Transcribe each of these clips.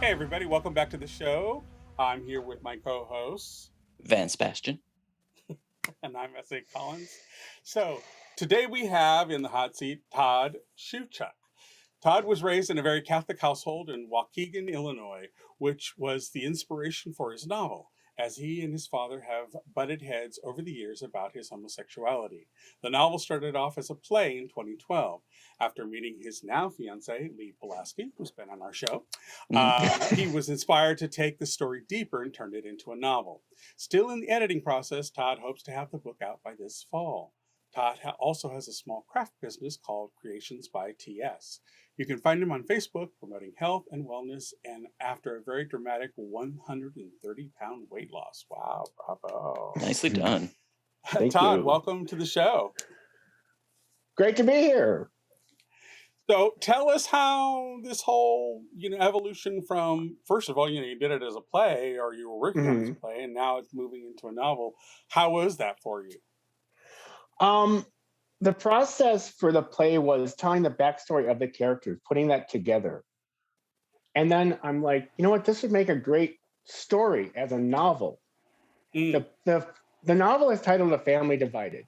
Hey, everybody, welcome back to the show. I'm here with my co hosts, Vance Bastion. and I'm S.A. Collins. So, today we have in the hot seat Todd Shewchuk. Todd was raised in a very Catholic household in Waukegan, Illinois, which was the inspiration for his novel, as he and his father have butted heads over the years about his homosexuality. The novel started off as a play in 2012. After meeting his now fiancee, Lee Pulaski, who's been on our show, he was inspired to take the story deeper and turn it into a novel. Still in the editing process, Todd hopes to have the book out by this fall. Todd also has a small craft business called Creations by TS. You can find him on Facebook promoting health and wellness and after a very dramatic 130-pound weight loss. Wow, bravo. Nicely done. Todd, welcome to the show. Great to be here. So tell us how this whole, evolution from, first of all, you did it as a play or you were working on it as a play and now it's moving into a novel. How was that for you? The process for the play was telling the backstory of the characters, putting that together. And then I'm like, you know what, this would make a great story as a novel. The novel is titled A Family Divided.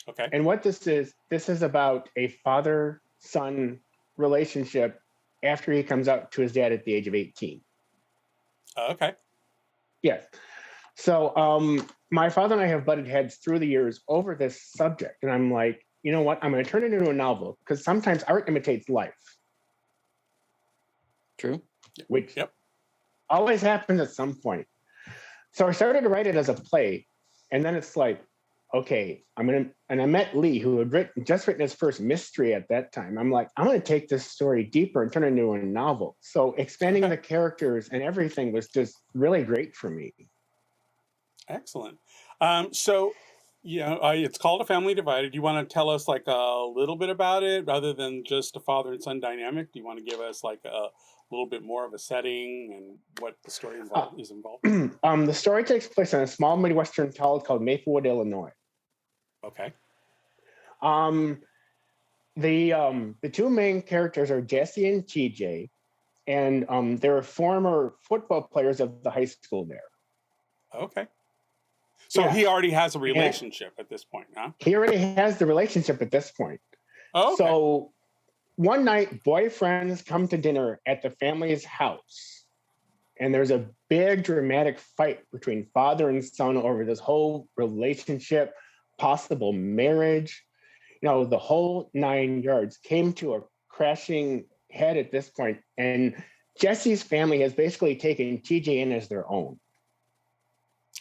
Okay. And what this is about a father-son relationship after he comes out to his dad at the age of 18. Okay. Yes. So my father and I have butted heads through the years over this subject. And I'm like, you know what? I'm going to turn it into a novel because sometimes art imitates life. True. Which always happens at some point. So I started to write it as a play. And then it's like, okay, I met Lee, who had just written his first mystery at that time. I'm like, I'm going to take this story deeper and turn it into a novel. So expanding the characters and everything was just really great for me. Excellent. So, it's called A Family Divided. Do you want to tell us like a little bit about it rather than just a father and son dynamic? Do you want to give us like a little bit more of a setting and what the story is involved? The story takes place in a small Midwestern town called Maplewood, Illinois. Okay. The two main characters are Jesse and TJ, and they're former football players of the high school there. Okay. So he already has a relationship at this point, huh? He already has the relationship at this point. Oh, okay. So one night, boyfriends come to dinner at the family's house, and there's a big dramatic fight between father and son over this whole relationship, possible marriage. The whole 9 yards came to a crashing head at this point, and Jesse's family has basically taken TJ in as their own.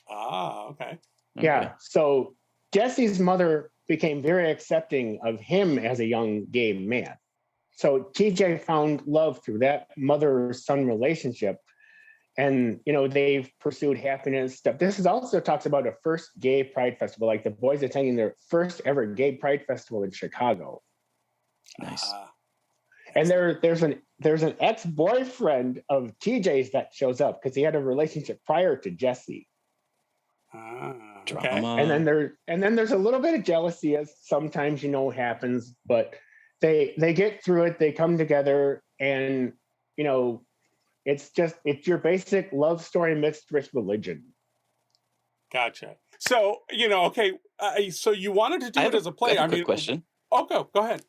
Ah, okay. Yeah. So Jesse's mother became very accepting of him as a young gay man. So TJ found love through that mother-son relationship. And, they've pursued happiness stuff. This also talks about a first gay pride festival, like the boys attending their first ever gay pride festival in Chicago. Nice. And there's an ex-boyfriend of TJ's that shows up because he had a relationship prior to Jesse. Okay. And then there's a little bit of jealousy, as sometimes happens, but they get through it. They come together, and it's your basic love story mixed with religion. Gotcha. So okay. So you wanted to do it as a play. I have a quick question. Oh, go ahead.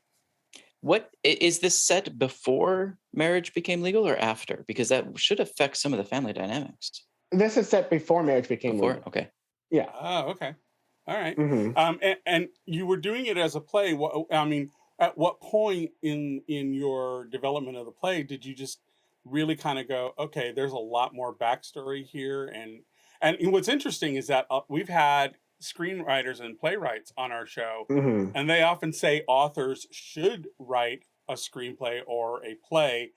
What is this set before marriage became legal or after? Because that should affect some of the family dynamics. This is set before marriage became legal. Okay. Yeah. Oh, okay. All right. Mm-hmm. And you were doing it as a play. At what point in your development of the play did you just really kind of go, okay, there's a lot more backstory here? And what's interesting is that we've had screenwriters and playwrights on our show, and they often say authors should write a screenplay or a play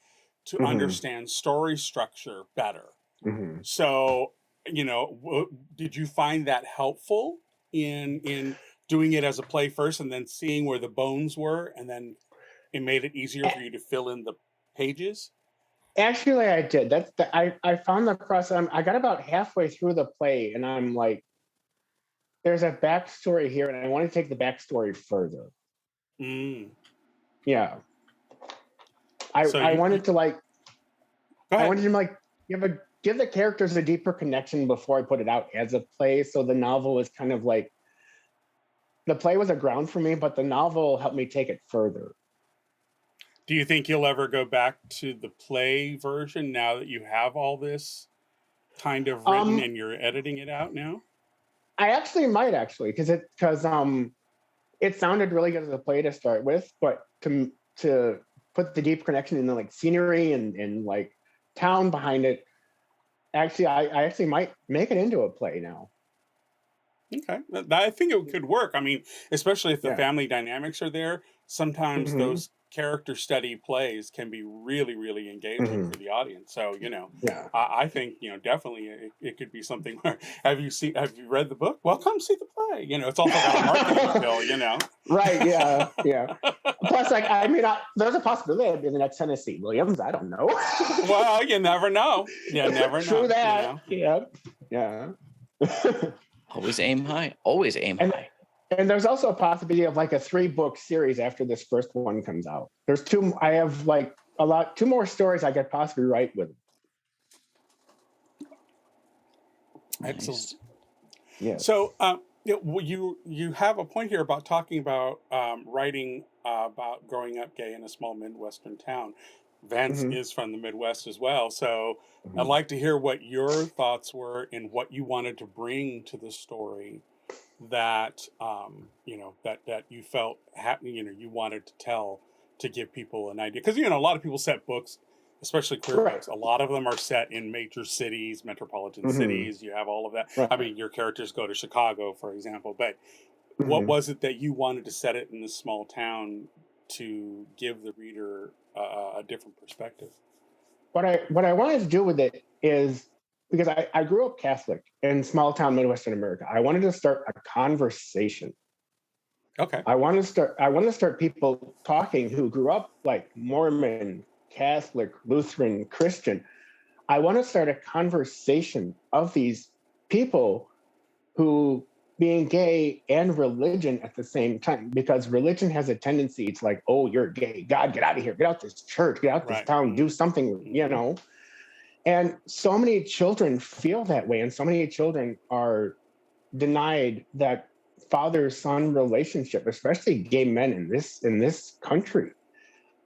to understand story structure better. So, did you find that helpful in doing it as a play first and then seeing where the bones were, and then it made it easier for you to fill in the pages? Actually, I did. I found the process. I got about halfway through the play, and I'm like, there's a backstory here, and I want to take the backstory further. Yeah. I wanted to Go I ahead. wanted to like give the characters a deeper connection before I put it out as a play. So the novel is kind of like the play was a ground for me, but the novel helped me take it further. Do you think you'll ever go back to the play version now that you have all this kind of written and you're editing it out now? I actually might because it sounded really good as a play to start with, but to put the deep connection in the like scenery and like town behind it, actually I actually might make it into a play now. Okay, I think it could work. I mean, especially if the Yeah. family dynamics are there. Sometimes Mhm. those character study plays can be really, really engaging Mhm. for the audience. So, Yeah. I think definitely it could be something where have you read the book? Well, come see the play. It's also got a marketing appeal. Right. Yeah. Yeah. Plus, like, I mean, there's a possibility in the next Tennessee Williams. I don't know. Well, you never know. You never know. True that. Yeah. Yeah. Always aim high. Always aim high. And there's also a possibility of like a 3-book series after this first one comes out. There's 2. I have like 2 more stories I could possibly write with. Nice. Excellent. Yeah. So, you have a point here about talking about writing about growing up gay in a small Midwestern town. Vance is from the Midwest as well, so I'd like to hear what your thoughts were and what you wanted to bring to the story that that you felt you wanted to tell to give people an idea, because a lot of people set books, especially queer books. A lot of them are set in major cities, metropolitan cities. You have all of that. Right. I mean, your characters go to Chicago, for example. But what was it that you wanted to set it in this small town to give the reader a different perspective? What I wanted to do with it is, because I grew up Catholic in small town Midwestern America, I wanted to start a conversation. Okay. I want to start people talking who grew up like Mormon, Catholic, Lutheran, Christian. I want to start a conversation of these people who being gay and religion at the same time, because religion has a tendency, it's like, oh, you're gay, God, get out of here, get out this church, get out this town, do something, And so many children feel that way, and so many children are denied that father-son relationship, especially gay men in this country.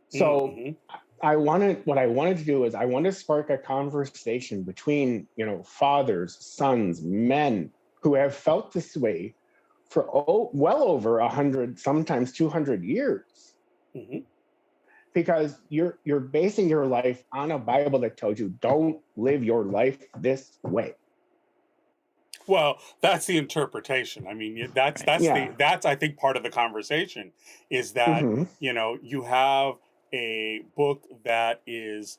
So what I wanted to do is I wanted to spark a conversation between, fathers, sons, men who have felt this way for well over 100, sometimes 200 years. Because you're basing your life on a Bible that tells you don't live your life this way. Well, that's the interpretation. I mean, that's I think part of the conversation is that you have a book that is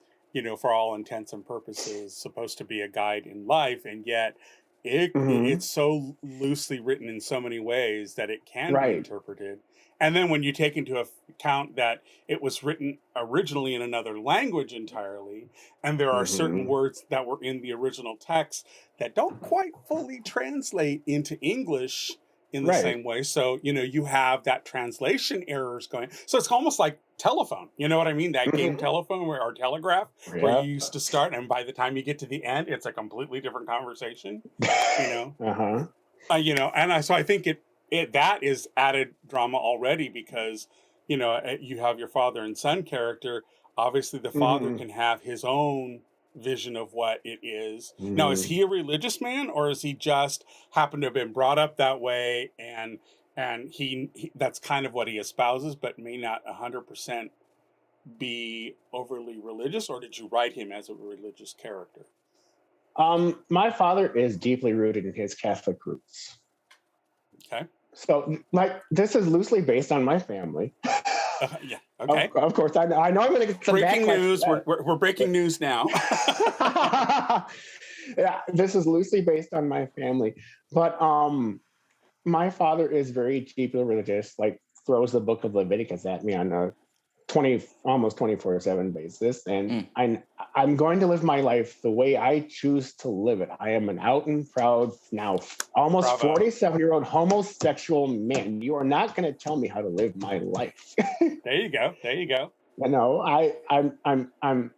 for all intents and purposes supposed to be a guide in life, and yet it's so loosely written in so many ways that it can be interpreted. And then when you take into account that it was written originally in another language entirely, and there are certain words that were in the original text that don't quite fully translate into English in the same way. So, you have that translation errors going. So it's almost like telephone. You know what I mean? That game telephone or telegraph where you used to start, and by the time you get to the end, it's a completely different conversation. So I think that is added drama already, because you have your father and son character. Obviously the father can have his own vision of what it is. Now, is he a religious man, or is he just happened to have been brought up that way, and he that's kind of what he espouses, but may not 100% be overly religious? Or did you write him as a religious character? My father is deeply rooted in his Catholic roots. Okay. So, like, this is loosely based on my family. Yeah. Okay. Of course, I know I'm going to get some breaking news. We're breaking news now. Yeah, this is loosely based on my family, but my father is very deeply religious. Like, throws the Book of Leviticus at me on a almost 24/7 basis, and I'm going to live my life the way I choose to live it. I am an out and proud, now almost 47-year-old homosexual man. You are not going to tell me how to live my life. There you go. I'm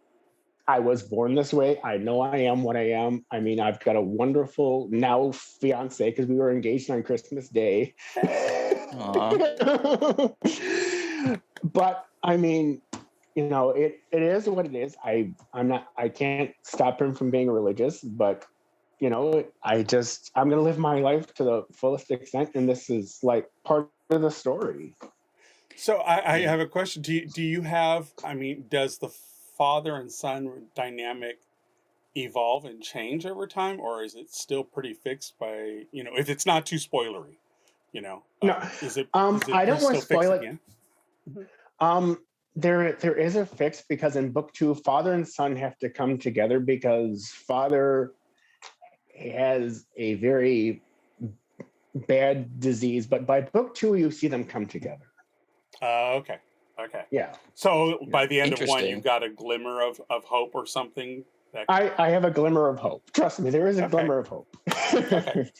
I was born this way. I know I am what I am. I mean, I've got a wonderful now fiance because we were engaged on Christmas Day. But I mean, you know, it is what it is. I can't stop him from being religious, but you know, I'm gonna live my life to the fullest extent, and this is like part of the story. So I have a question. Do you have, I mean, does the father and son dynamic evolve and change over time, or is it still pretty fixed by, you know, if it's not too spoilery, you know? No, is it I don't want to spoil it. again? There is a fix because in book 2, father and son have to come together because father has a very bad disease, but by book 2 you see them come together. Okay. Yeah. So by the end of 1, Interesting. you've got a glimmer of hope or something. That I have a glimmer of hope. Trust me, there is a glimmer of hope. Okay.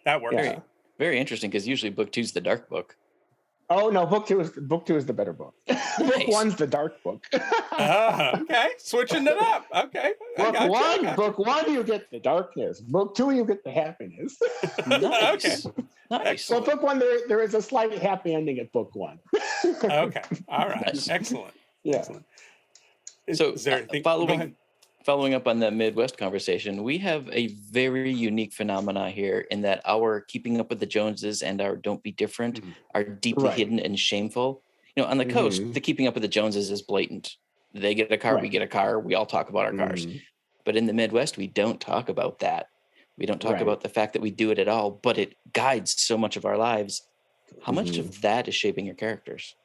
That works. Yeah. Very interesting, because usually book 2's the dark book. Oh no, book two is the better book. Book 1's the dark book. Okay, switching it up. Okay, Book one, you get the darkness. Book 2, you get the happiness. Nice. Okay. Nice. Well, book 1, there is a slight happy ending at book 1. Okay, all right, Nice. excellent. Yeah. Excellent. So Is there anything? Go ahead. following up on the Midwest conversation, we have a very unique phenomena here in that our keeping up with the Joneses and our don't be different are deeply Right. hidden and shameful. You know, on the coast, the keeping up with the Joneses is blatant. They get a car, we Right. get a car, we all talk about our cars. But in the Midwest, we don't talk about that. We don't talk Right. about the fact that we do it at all, but it guides so much of our lives. How much of that is shaping your characters?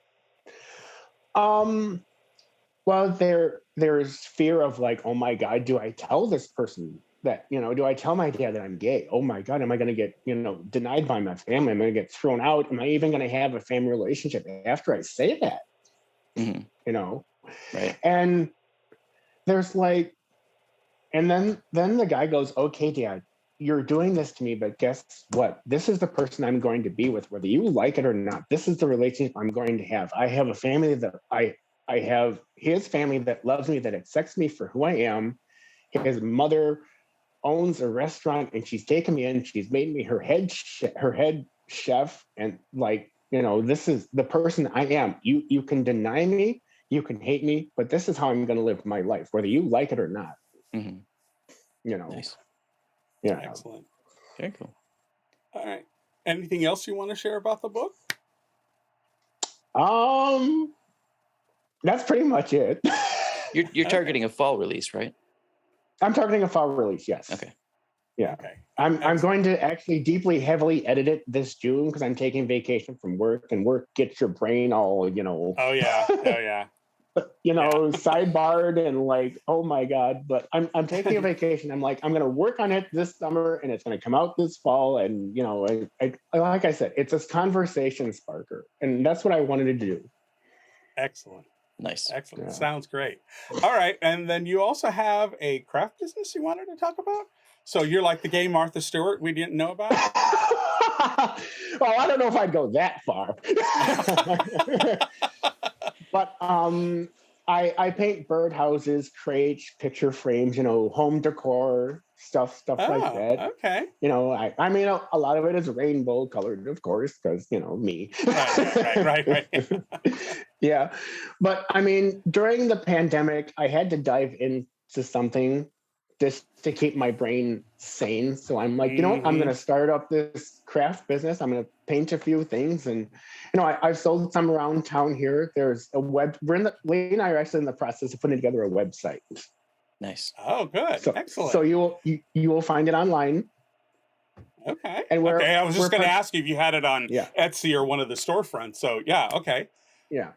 Well, there's fear of like, oh my God, do I tell this person that, you know, do I tell my dad that I'm gay? Oh my God, am I going to get, you know, denied by my family? Am I going to get thrown out? Am I even going to have a family relationship after I say that? You know? Right. And there's like, and then the guy goes, okay, Dad, you're doing this to me, but guess what? This is the person I'm going to be with, whether you like it or not. This is the relationship I'm going to have. I have a family that I have his family that loves me, that accepts me for who I am. His mother owns a restaurant and she's taken me in. She's made me her head chef. And like, you know, this is the person I am. You can deny me, you can hate me, but this is how I'm going to live my life, whether you like it or not. You know? Nice. Yeah. Excellent. Very cool. All right. Anything else you want to share about the book? That's pretty much it. You're targeting a fall release, right? I'm targeting a fall release, yes. Okay. Yeah. Okay. I'm going to actually deeply, heavily edit it this June because I'm taking vacation from work, and work gets your brain all, you know. Oh yeah. You know, sidebarred and like, oh my God. But I'm taking a vacation. I'm like, I'm going to work on it this summer and it's going to come out this fall. And, you know, I like I said, it's a conversation sparker. And that's what I wanted to do. Excellent. Nice. Excellent. Yeah. Sounds great. All right. And then you also have a craft business you wanted to talk about? So you're like the gay Martha Stewart we didn't know about? Well, I don't know if I'd go that far. But I paint birdhouses, crates, picture frames, you know, home decor, stuff like that. Okay. You know, I mean, a lot of it is rainbow colored, of course, because, you know, me. Right. Yeah. But I mean, during the pandemic, I had to dive into something just to keep my brain sane. So I'm like, you know what? I'm going to start up this craft business. I'm going to paint a few things. And, you know, I've sold some around town here. There's a Lee and I are actually in the process of putting together a website. Nice. Oh, good. So, Excellent. So you will find it online. Okay. And I was just going to ask you if you had it on Yeah. Etsy or one of the storefronts. So yeah. Okay. Yeah.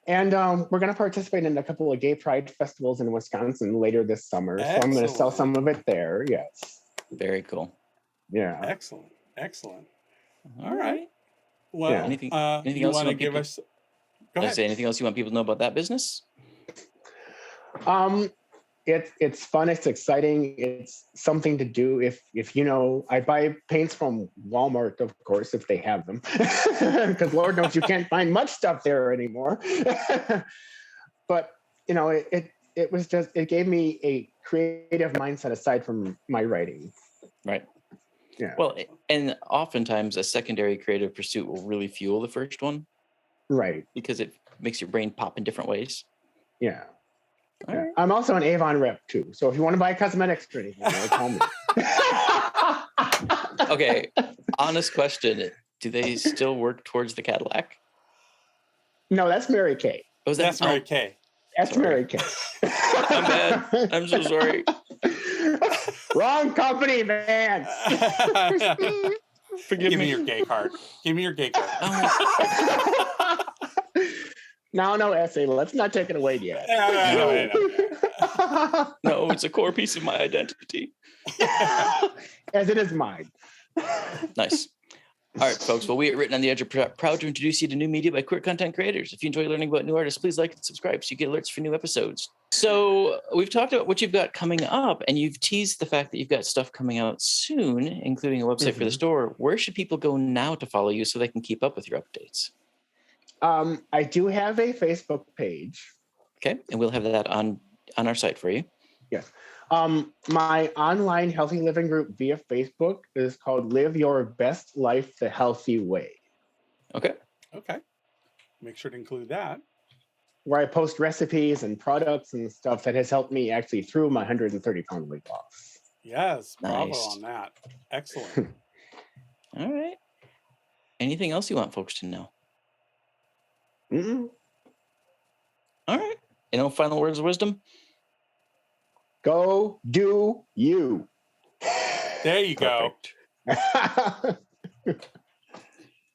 And we're going to participate in a couple of gay pride festivals in Wisconsin later this summer. So I'm going to sell some of it there. Yes. Very cool. Yeah. Excellent. All right. Well, Yeah. Anything you else you want to want give people? us? Go ahead. Say anything else you want people to know about that business? It's fun. It's exciting. It's something to do. If you know, I buy paints from Walmart, of course, if they have them, because Lord knows you can't find much stuff there anymore. But you know, it gave me a creative mindset aside from my writing. Right. Yeah. Well, and oftentimes a secondary creative pursuit will really fuel the first one Right. because it makes your brain pop in different ways. Yeah. All Yeah. right. I'm also an Avon rep too. So if you want to buy cosmetics or anything, call me. Okay. Honest question. Do they still work towards the Cadillac? No, that's Mary Kay. Was That's Mary Kay. That's Sorry. Mary Kay. I'm bad. I'm so sorry. Wrong company, man. Forgive Give me me. your gay card. Give me your gay card. Oh, No, essay. Let's not take it away yet. no, it's a core piece of my identity. As it is mine. Nice. All right, folks. Well, we at Written on the Edge are proud to introduce you to new media by queer content creators. If you enjoy learning about new artists, please like and subscribe so you get alerts for new episodes. So we've talked about what you've got coming up, and you've teased the fact that you've got stuff coming out soon, including a website for the store. Where should people go now to follow you so they can keep up with your updates? I do have a Facebook page. Okay, and we'll have that on our site for you. Yes. My online healthy living group via Facebook is called Live Your Best Life the Healthy Way. Okay. Okay. Make sure to include that. Where I post recipes and products and stuff that has helped me actually through my 130-pound weight loss. Yes. Bravo Nice. on that. Excellent. All right. Anything else you want folks to know? Mm-mm. All right. Final words of wisdom? Go do you. There you go.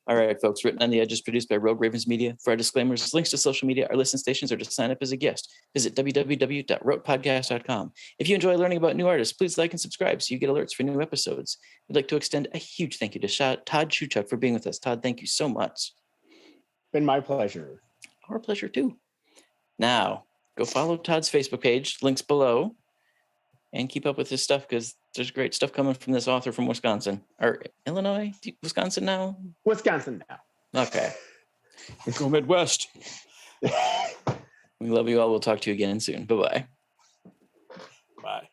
All right, folks. Written on the Edge is produced by Rogue Ravens Media. For our disclaimers, links to social media, our listen stations, or to sign up as a guest, visit www.rotepodcast.com. If you enjoy learning about new artists, please like and subscribe so you get alerts for new episodes. We'd like to extend a huge thank you to Todd Shewchuk for being with us. Todd, thank you so much. Been my pleasure. Our pleasure, too. Now, go follow Todd's Facebook page, links below, and keep up with his stuff because there's great stuff coming from this author from Wisconsin. Or Illinois? Wisconsin now? Wisconsin now. Okay. Go Midwest. We love you all. We'll talk to you again soon. Bye-bye. Bye.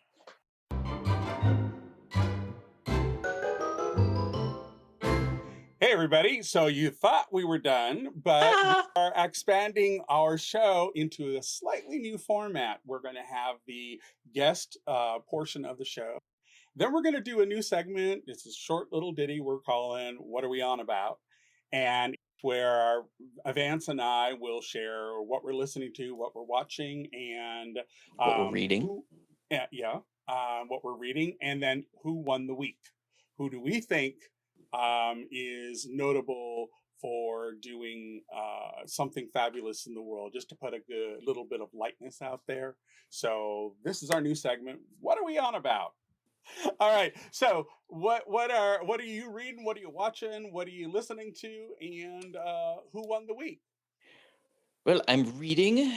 Hey, everybody. So you thought we were done, but we are expanding our show into a slightly new format. We're going to have the guest portion of the show. Then we're going to do a new segment. It's a short little ditty we're calling What Are We On About? And where Vance and I will share what we're listening to, what we're watching, and What we're reading. what we're reading, and then who won the week. Who do we think is notable for doing something fabulous in the world, just to put a good little bit of lightness out there. So this is our new segment. What are we on about? All right. So what are you reading? What are you watching? What are you listening to? And who won the week? Well, I'm reading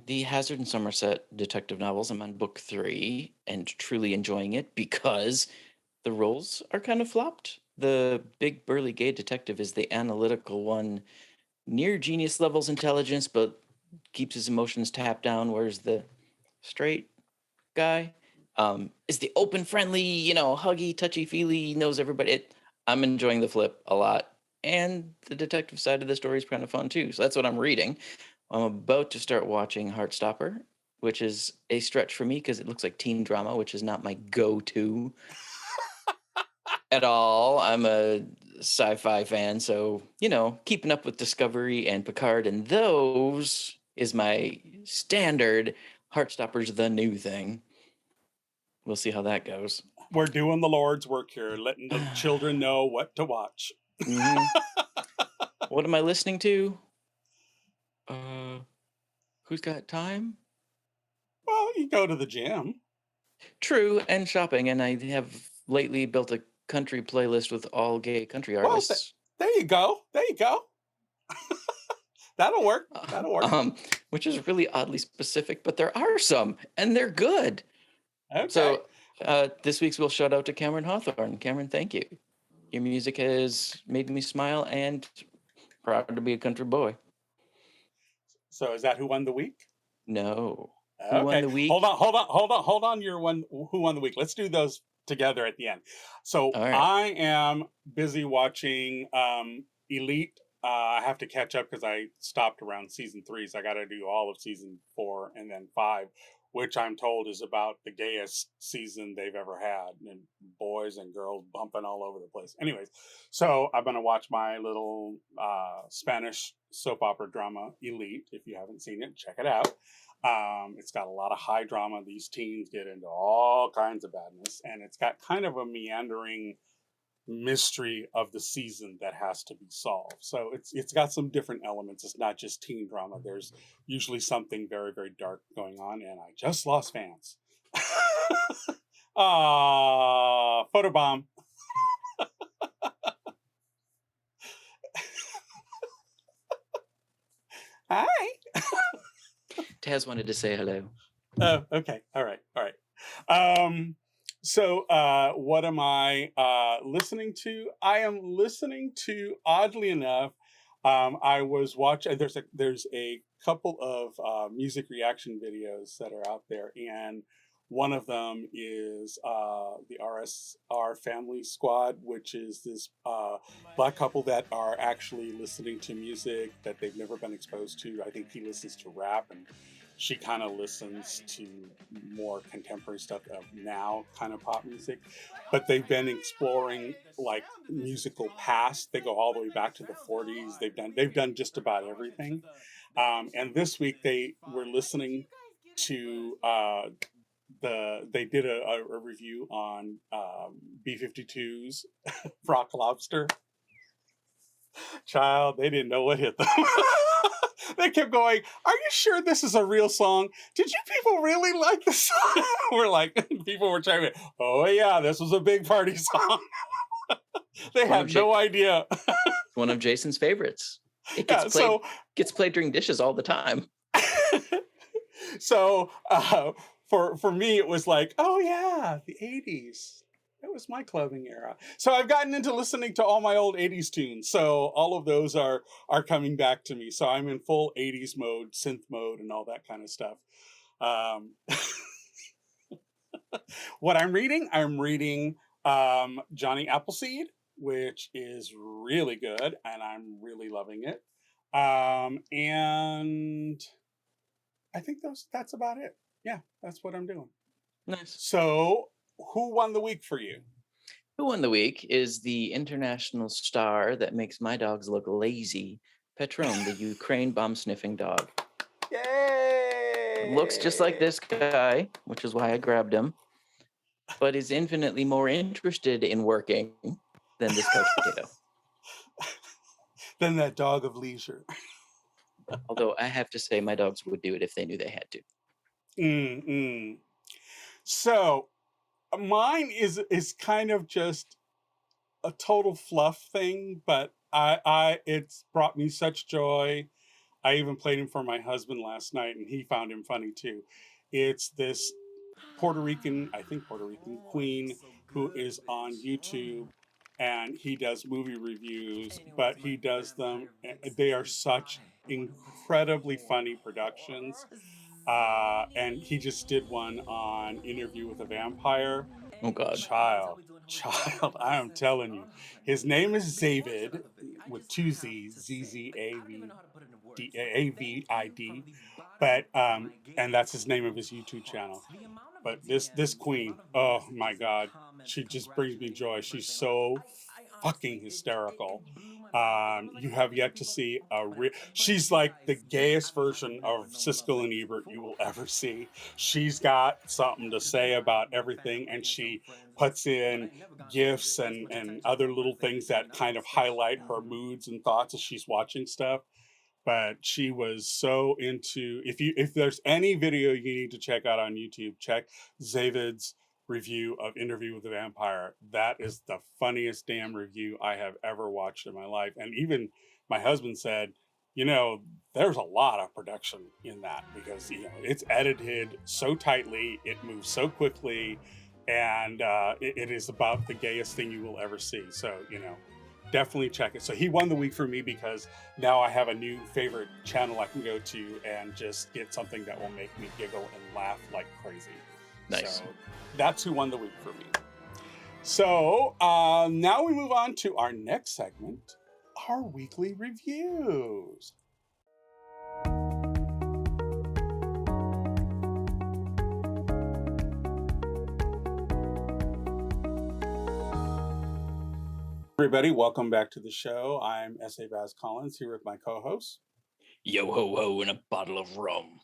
the Hazard and Somerset detective novels. I'm on book 3 and truly enjoying it because the roles are kind of flopped. The big burly gay detective is the analytical one, near genius levels intelligence, but keeps his emotions tapped down, whereas the straight guy is the open, friendly, huggy, touchy-feely, knows everybody. I'm enjoying the flip a lot. And the detective side of the story is kind of fun too. So that's what I'm reading. I'm about to start watching Heartstopper, which is a stretch for me because it looks like teen drama, which is not my go-to at all. I'm a sci-fi fan, so, keeping up with Discovery and Picard and those is my standard. Heartstopper's the new thing. We'll see how that goes. We're doing the Lord's work here, letting the children know what to watch. Mm-hmm. What am I listening to? Who's got time? Well, you go to the gym. True, and shopping, and I have lately built a country playlist with all gay country artists. There you go. There you go. That'll work. That'll work. Which is really oddly specific, but there are some, and they're good. Okay. So this week's we'll shout out to Cameron Hawthorne. Cameron, thank you. Your music has made me smile and proud to be a country boy. So is that who won the week? No. Who won Okay, the week? hold on. Your one, who won the week? Let's do those together at the end. So All right. I am busy watching Elite. I have to catch up because I stopped around season 3, so I got to do all of season 4 and then 5, which I'm told is about the gayest season they've ever had, and boys and girls bumping all over the place. Anyways, so I'm gonna watch my little Spanish soap opera drama Elite. If you haven't seen it, check it out. It's got a lot of high drama. These teens get into all kinds of badness, and it's got kind of a meandering mystery of the season that has to be solved. So it's got some different elements. It's not just teen drama. There's usually something very, very dark going on, and I just lost Vance. Photobomb. Hi. Taz wanted to say hello. Oh, okay. All right. So what am I listening to? I am listening to, oddly enough, I was watching, there's a couple of music reaction videos that are out there, and one of them is the RSR Family Squad, which is this black couple that are actually listening to music that they've never been exposed to. I think he listens to rap, and she kind of listens to more contemporary stuff of now kind of pop music, but they've been exploring like musical past. They go all the way back to the 40s. They've done just about everything. And this week they were listening to they did a review on B-52's Rock Lobster. Child, they didn't know what hit them. They kept going, are you sure this is a real song? Did you people really like the song? People were chiming in, oh yeah, this was a big party song. They had no idea. One of Jason's favorites. It gets played during dishes all the time. So for me, it was like, oh yeah, the 80s. That was my clubbing era. So I've gotten into listening to all my old 80s tunes. So all of those are coming back to me. So I'm in full 80s mode, synth mode, and all that kind of stuff. What I'm reading Johnny Appleseed, which is really good, and I'm really loving it. And I think that's about it. Yeah, that's what I'm doing. Nice. So who won the week for you? Who won the week is the international star that makes my dogs look lazy, Petron, the Ukraine bomb-sniffing dog. Yay! Looks just like this guy, which is why I grabbed him, but is infinitely more interested in working than this couch potato. Than that dog of leisure. Although I have to say my dogs would do it if they knew they had to. So mine is kind of just a total fluff thing, but it's brought me such joy. I even played him for my husband last night, and he found him funny too. It's this Puerto Rican queen who is on YouTube, and he does movie reviews, but he does them, they are such incredibly funny productions. And he just did one on Interview with a Vampire. Oh God. Child, I am telling you. His name is Zavid with 2 Z's, Z-Z-A-V-D-A-V-I-D. But and that's his name of his YouTube channel. But this queen, oh my God, she just brings me joy. She's so fucking hysterical. You have yet to see she's like the gayest version of Siskel and Ebert you will ever see. She's got something to say about everything, and she puts in gifs and other little things that kind of highlight her moods and thoughts as she's watching stuff. But she was so into, if there's any video you need to check out on YouTube, check Zavid's review of Interview with the Vampire. That is the funniest damn review I have ever watched in my life. And even my husband said, there's a lot of production in that, because it's edited so tightly, it moves so quickly, and it is about the gayest thing you will ever see. So definitely check it. So he won the week for me because now I have a new favorite channel I can go to and just get something that will make me giggle and laugh like crazy. Nice. So that's who won the week for me. So now we move on to our next segment, our weekly reviews. Everybody, welcome back to the show. I'm S.A. Baz Collins here with my co-host. Yo ho ho and a bottle of rum.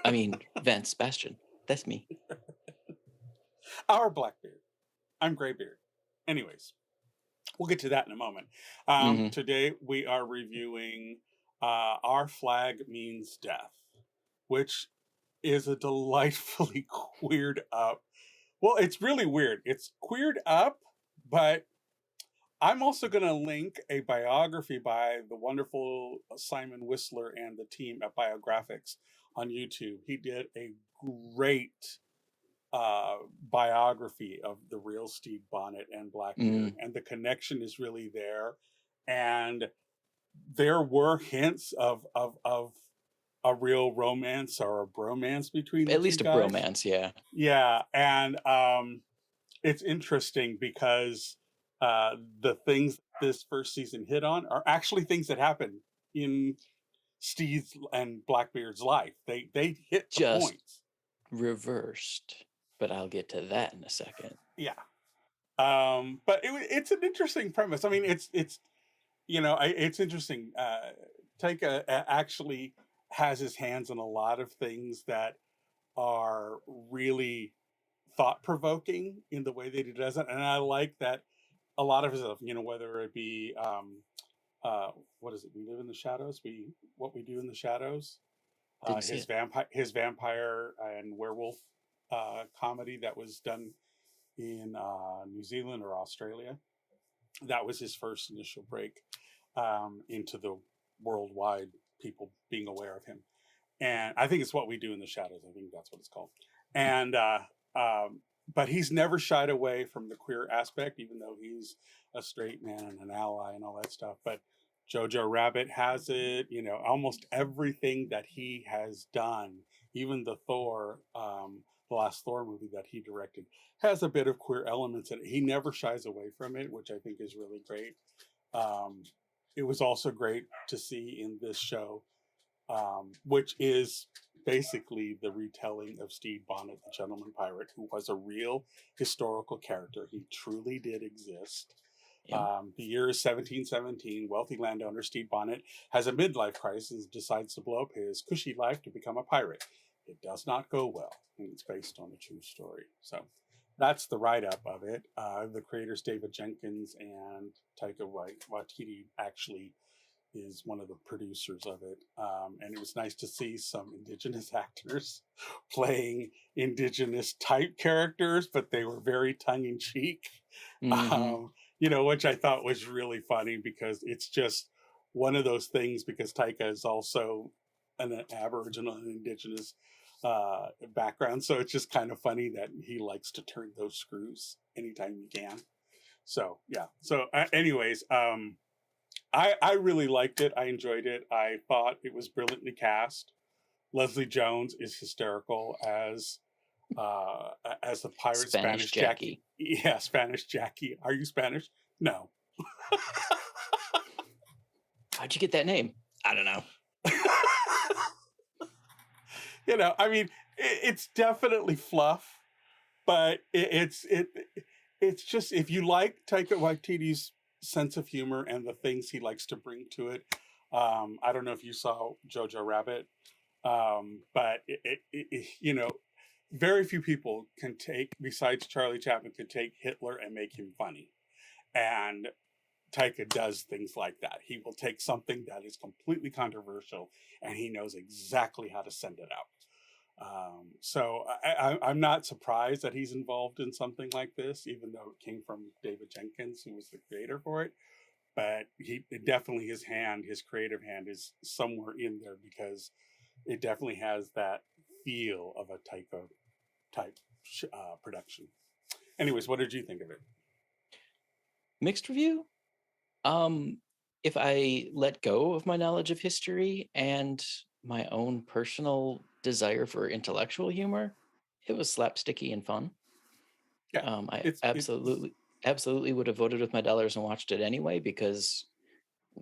I mean, Vance Sebastian. That's me. Our Blackbeard. I'm Graybeard. Anyways, we'll get to that in a moment. Today we are reviewing Our Flag Means Death, which is a delightfully queered up. Well, it's really weird. It's queered up, but I'm also going to link a biography by the wonderful Simon Whistler and the team at Biographics on YouTube. He did a great biography of the real Stede Bonnet and Blackbeard, and the connection is really there. And there were hints of a real romance or a bromance between the At least two a guys. bromance, yeah. Yeah, and it's interesting because the things this first season hit on are actually things that happened in Steve's and Blackbeard's life. They hit the Just points. Reversed, but I'll get to that in a second. Yeah, but it's an interesting premise. I mean, it's it's interesting. Taika actually has his hands in a lot of things that are really thought-provoking in the way that he does it, and I like that a lot of his stuff, whether it be what is it, We Live in the Shadows, What We Do in the Shadows, his vampire and werewolf comedy that was done in New Zealand or Australia. That was his first initial break into the worldwide people being aware of him. And I think it's What We Do in the Shadows. I think that's what it's called. And but he's never shied away from the queer aspect, even though he's a straight man and an ally and all that stuff. But Jojo Rabbit has it, almost everything that he has done, even the Thor, the last Thor movie that he directed, has a bit of queer elements in it. He never shies away from it, which I think is really great. It was also great to see in this show, which is basically the retelling of Stede Bonnet, the gentleman pirate, who was a real historical character. He truly did exist. Yep. The year is 1717. Wealthy landowner Stede Bonnet has a midlife crisis and decides to blow up his cushy life to become a pirate. It does not go well, and it's based on a true story. So that's the write-up of it. The creators David Jenkins and Taika Waititi actually is one of the producers of it. And it was nice to see some Indigenous actors playing Indigenous type characters, but they were very tongue-in-cheek, which I thought was really funny because it's just one of those things, because Taika is also an Aboriginal and Indigenous background. So it's just kind of funny that he likes to turn those screws anytime he can. So, yeah. So anyways, I really liked it. I enjoyed it. I thought it was brilliantly cast. Leslie Jones is hysterical as the pirate Spanish Jackie. Yeah, Spanish Jackie. Are you Spanish? No. How'd you get that name? I don't know. I mean, it's definitely fluff, but it's just, if you like Taika Waititi's sense of humor and the things he likes to bring to it. I don't know if you saw Jojo Rabbit, but very few people can take, besides Charlie Chaplin, can take Hitler and make him funny. And Taika does things like that. He will take something that is completely controversial and he knows exactly how to send it out. So I'm not surprised that he's involved in something like this, even though it came from David Jenkins, who was the creator for it. But definitely his creative hand is somewhere in there, because it definitely has that feel of a Taika type production. Anyways, what did you think of it? Mixed review. If I let go of my knowledge of history and my own personal desire for intellectual humor, it was slapsticky and fun. Yeah, I it's absolutely would have voted with my dollars and watched it anyway, because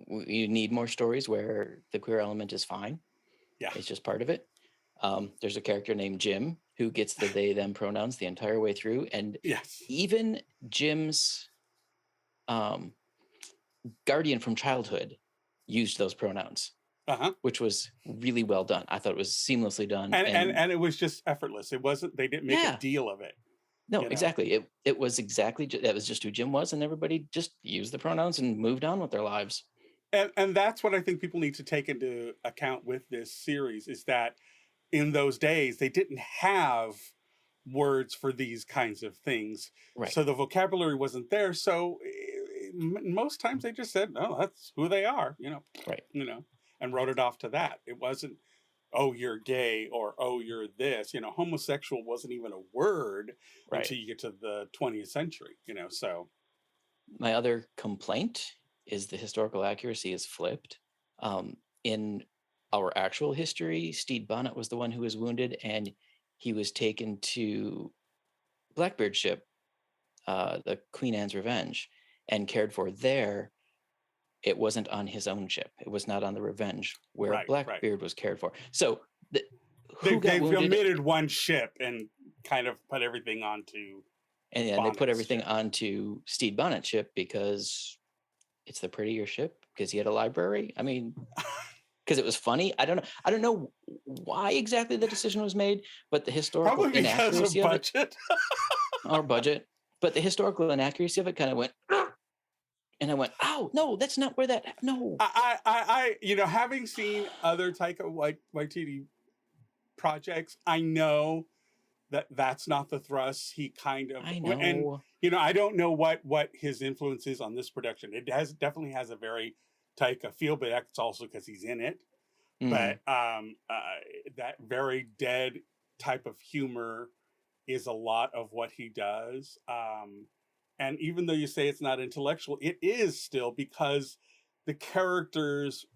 you need more stories where the queer element is fine. yeah, It's just part of it. There's a character named Jim who gets the they them pronouns the entire way through, and yes, even Jim's um, guardian from childhood used those pronouns, which was really well done. I thought it was seamlessly done, and it was just effortless. It wasn't. They didn't make a deal of it. No, exactly. It was exactly that was just who Jim was, and everybody just used the pronouns and moved on with their lives. And that's what I think people need to take into account with this series, is that in those days they didn't have words for these kinds of things, Right. so the vocabulary wasn't there. So most times they just said, "Oh, that's who they are," Right. And wrote it off to that. It wasn't, "Oh, you're gay," or "Oh, you're this." Homosexual wasn't even a word until you get to the 20th century. So my other complaint is the historical accuracy is flipped. In our actual history, Stede Bonnet was the one who was wounded, and he was taken to Blackbeard's ship, the Queen Anne's Revenge, and cared for there. It wasn't on his own ship. It was not on the Revenge, where Blackbeard was cared for. So they've omitted one ship and kind of put everything onto. And they put everything onto Stede Bonnet's ship because it's the prettier ship, because he had a library. I mean, because it was funny. I don't know why exactly the decision was made, but the historical inaccuracy of it, or budget, but the historical inaccuracy of it kind of went, and I went, "Oh no, that's not where that." No, I having seen other Taika Waititi projects, I know that that's not the thrust. He kind of, I know, and I don't know what his influence is on this production. It definitely has a very Taika feel, but that's also because he's in it. But that very dead type of humor is a lot of what he does. And even though you say it's not intellectual, it is still, because the characters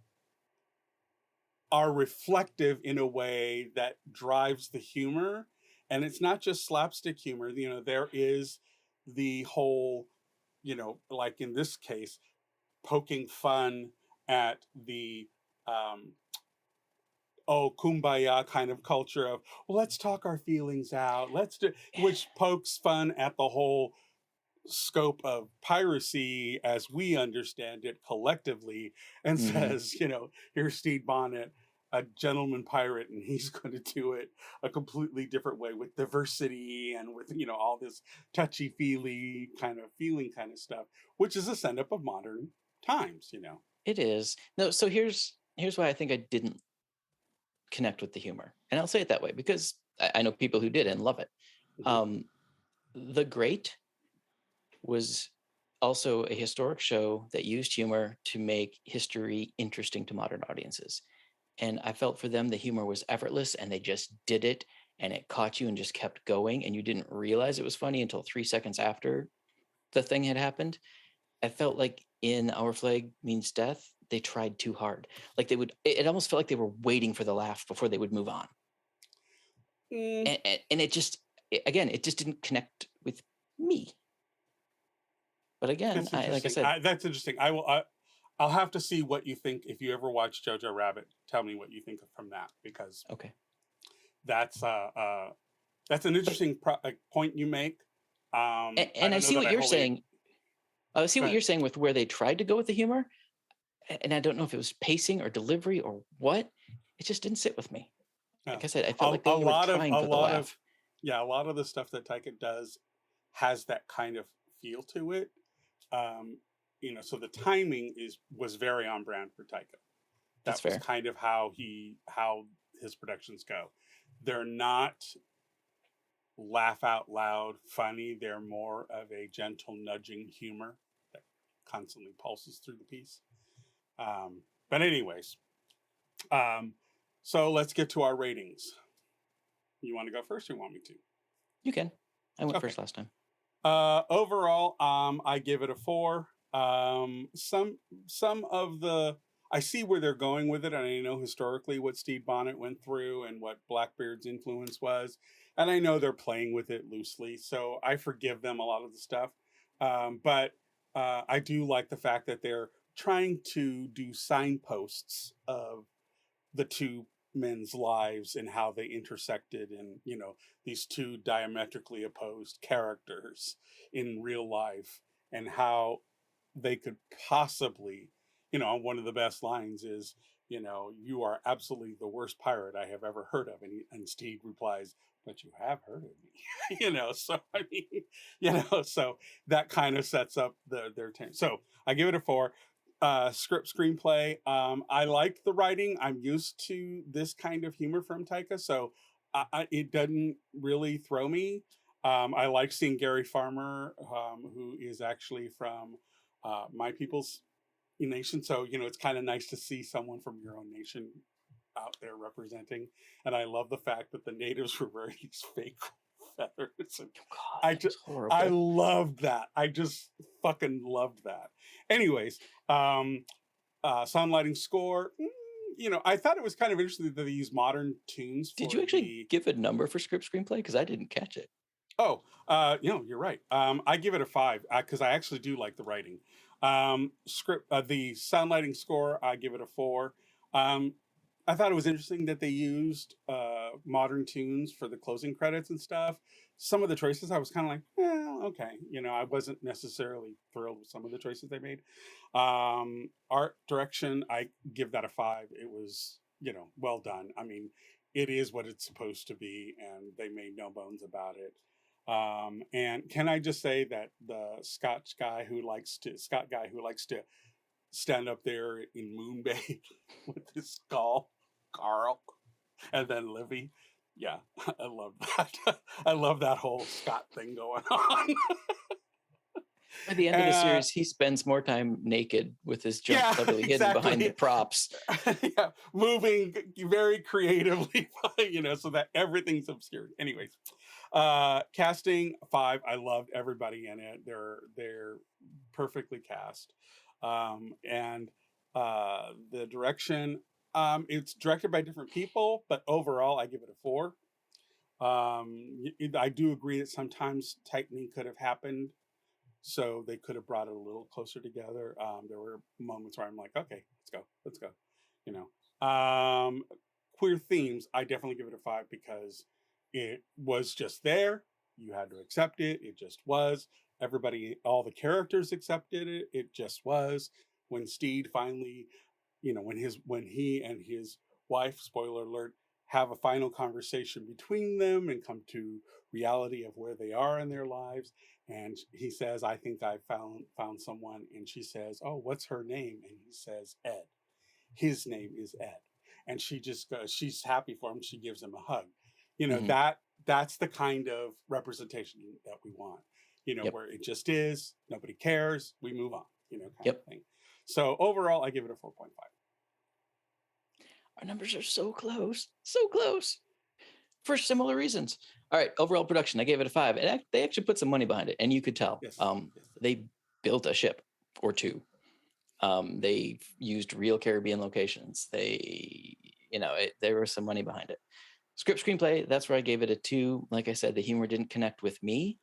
are reflective in a way that drives the humor. And it's not just slapstick humor. There is the whole, like in this case, poking fun at the kumbaya kind of culture of, well, let's talk our feelings out. Which pokes fun at the whole scope of piracy as we understand it collectively, and says, here's Stede Bonnet, a gentleman pirate, and he's going to do it a completely different way, with diversity and with all this touchy-feely kind of stuff, which is a send-up of modern times. It is. No, so here's why I think I didn't connect with the humor, and I'll say it that way because I know people who did and love it. The Great was also a historic show that used humor to make history interesting to modern audiences. And I felt for them, the humor was effortless and they just did it, and it caught you and just kept going. And you didn't realize it was funny until 3 seconds after the thing had happened. I felt like in Our Flag Means Death, they tried too hard. Like it almost felt like they were waiting for the laugh before they would move on. And it just didn't connect with me. But again, like I said, that's interesting. I'll have to see what you think. If you ever watch Jojo Rabbit, tell me what you think from that, because that's an interesting point you make. And I see what you're saying. I see what you're saying with where they tried to go with the humor, and I don't know if it was pacing or delivery or what. It just didn't sit with me. Like I said, I felt like they were trying for the laugh. A lot of the stuff that Taika does has that kind of feel to it. So the timing was very on brand for Taika. That's was fair. Kind of how his productions go. They're not laugh out loud funny. They're more of a gentle nudging humor that constantly pulses through the piece. But anyways, so let's get to our ratings. You want to go first, or you want me to? You can. I went first last time. Overall, I give it a 4. Some of the I see where they're going with it, and I know historically what Stede Bonnet went through and what Blackbeard's influence was, and I know they're playing with it loosely, so I forgive them a lot of the stuff. But I do like the fact that they're trying to do signposts of the two men's lives and how they intersected, and these two diametrically opposed characters in real life, and how they could possibly, one of the best lines is, you are absolutely the worst pirate I have ever heard of. And Steve replies, but you have heard of me. So I mean, so that kind of sets up their turn. So I give it a 4. Script screenplay. I like the writing. I'm used to this kind of humor from Taika, so it doesn't really throw me. I like seeing Gary Farmer, who is actually from my people's nation. So, it's kind of nice to see someone from your own nation out there representing. And I love the fact that the natives were wearing these fake feathers. And God, that was horrible. I loved that. I just fucking loved that. Anyways, songwriting score. I thought it was kind of interesting that they use modern tunes. Did you actually give a number for script screenplay? Because I didn't catch it. Oh, you're right. I give it a 5 because I actually do like the writing. The sound lighting score, I give it a 4. I thought it was interesting that they used modern tunes for the closing credits and stuff. Some of the choices I was kind of like, okay. I wasn't necessarily thrilled with some of the choices they made. Art direction, I give that a 5. It was, well done. I mean, it is what it's supposed to be, and they made no bones about it. And can I just say that the Scott guy who likes to stand up there in Moonbay with his skull, Carl, and then Livy. Yeah, I love that. I love that whole Scott thing going on. By the end of the series, he spends more time naked with his junk cleverly hidden behind the props. Yeah, moving very creatively, so that everything's obscured. Anyways, casting 5. I loved everybody in it. They're perfectly cast. And the direction, it's directed by different people, but overall I give it a 4. I do agree that sometimes tightening could have happened, so they could have brought it a little closer together. There were moments where I'm like, okay, let's go. Queer themes, I definitely give it a 5 because it was just there. You had to accept it. It just was. Everybody, all the characters accepted it. It just was. When Stede finally, when he and his wife, spoiler alert, have a final conversation between them and come to reality of where they are in their lives. And he says, I think I found someone. And she says, oh, what's her name? And he says, Ed. His name is Ed. And she just goes, she's happy for him. She gives him a hug. That's the kind of representation that we want, where it just is, nobody cares, we move on, kind of thing. So overall, I give it a 4.5. Our numbers are so close, for similar reasons. All right, overall production, I gave it a 5. And they actually put some money behind it, and you could tell. Yes. They built a ship or two. They used real Caribbean locations. There was some money behind it. Script screenplay, that's where I gave it a 2. Like I said, the humor didn't connect with me.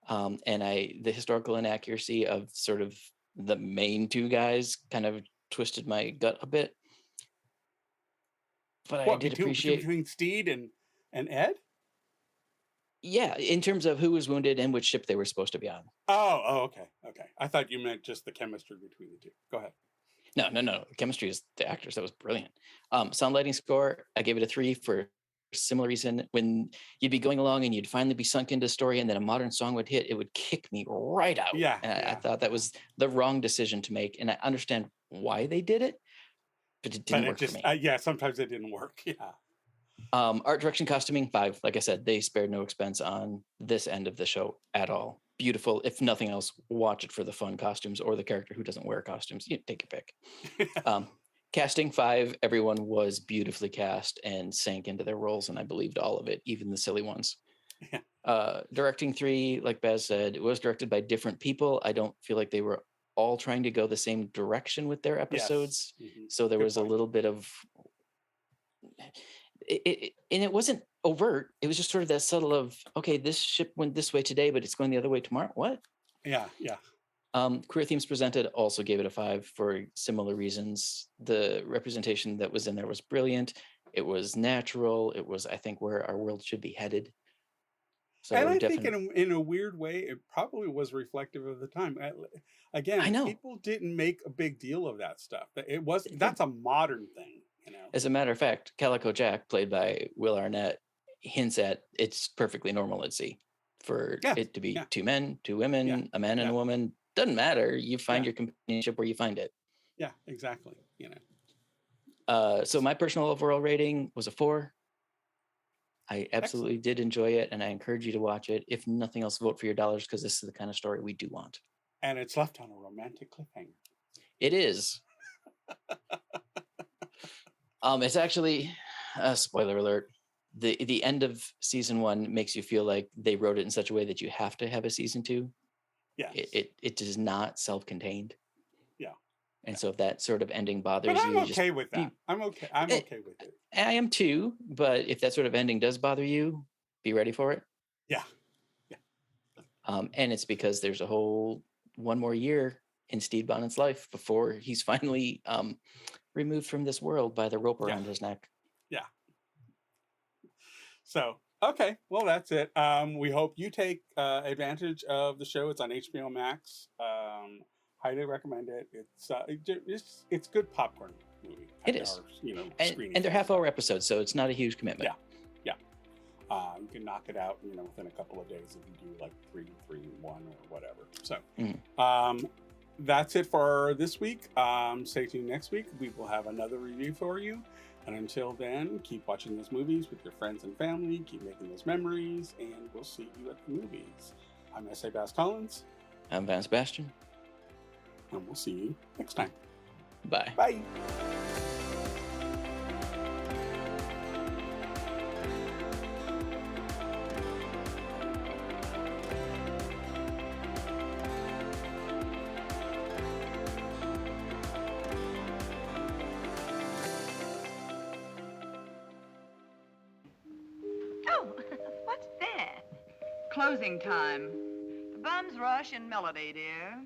And the historical inaccuracy of sort of the main two guys kind of twisted my gut a bit. But I did appreciate between Stede and Ed. Yeah, in terms of who was wounded and which ship they were supposed to be on. Oh, okay. I thought you meant just the chemistry between the two. Go ahead. No. Chemistry is the actors. That was brilliant. Sound lighting score, I gave it a 3 for a similar reason. When you'd be going along and you'd finally be sunk into story, and then a modern song would hit, it would kick me right out. Yeah. I thought that was the wrong decision to make, and I understand why they did it, but it didn't work for me. Sometimes it didn't work. Yeah. Art direction, costuming, 5. Like I said, they spared no expense on this end of the show at all. Beautiful. If nothing else, watch it for the fun costumes or the character who doesn't wear costumes. You take your pick. Casting, 5. Everyone was beautifully cast and sank into their roles, and I believed all of it, even the silly ones. Directing, 3. Like Baz said, it was directed by different people. I don't feel like they were all trying to go the same direction with their episodes. Yes. Mhm. So there Good was a point. little bit of and it wasn't overt. It was just sort of that subtle of, okay, this ship went this way today, but it's going the other way tomorrow. What? Yeah. Queer themes presented, also gave it a 5 for similar reasons. The representation that was in there was brilliant. It was natural. It was, I think, where our world should be headed. So And I think definitely, in a weird way, it probably was reflective of the time. I Again, know. people didn't make a big deal of that stuff. It was They that's a modern thing, you know. As a matter of fact, Calico Jack, played by Will Arnett, hints at it's perfectly normal at sea for Yeah. it to be Yeah. 2 men, 2 women, Yeah. a man and Yeah. a woman. Doesn't matter. You find Yeah. your companionship where you find it. Yeah, exactly. You know. So my personal overall rating was a 4. I absolutely Excellent. did enjoy it, and I encourage you to watch it. If nothing else, vote for your dollars, because this is the kind of story we do want. And it's left on a romantic cliffhanger. It is. It's actually, spoiler alert, the end of season 1 makes you feel like they wrote it in such a way that you have to have a season 2. Yes. It is not self-contained. Yeah. And so if that sort of ending bothers But I'm you, okay with that. I'm okay with it. I am too, but if that sort of ending does bother you, be ready for it. Yeah. And it's because there's a whole 1 more year in Stede Bonnet's life before he's finally removed from this world by the rope around his neck. Yeah. So, okay. Well, that's it. We hope you take advantage of the show. It's on HBO Max. Highly recommend it. It's good popcorn movie. It is. Screening. And they're half-hour episodes, so it's not a huge commitment. Yeah. You can knock it out, within a couple of days if you do like 3, 1, or whatever. So, that's it for this week. Stay tuned next week. We will have another review for you. And until then, keep watching those movies with your friends and family. Keep making those memories, and we'll see you at the movies. I'm S.A. Baz Collins. I'm Van Sebastian. And we'll see you next time. Bye. Bye. Oh, what's that? Closing time. The bums rush in melody, dear.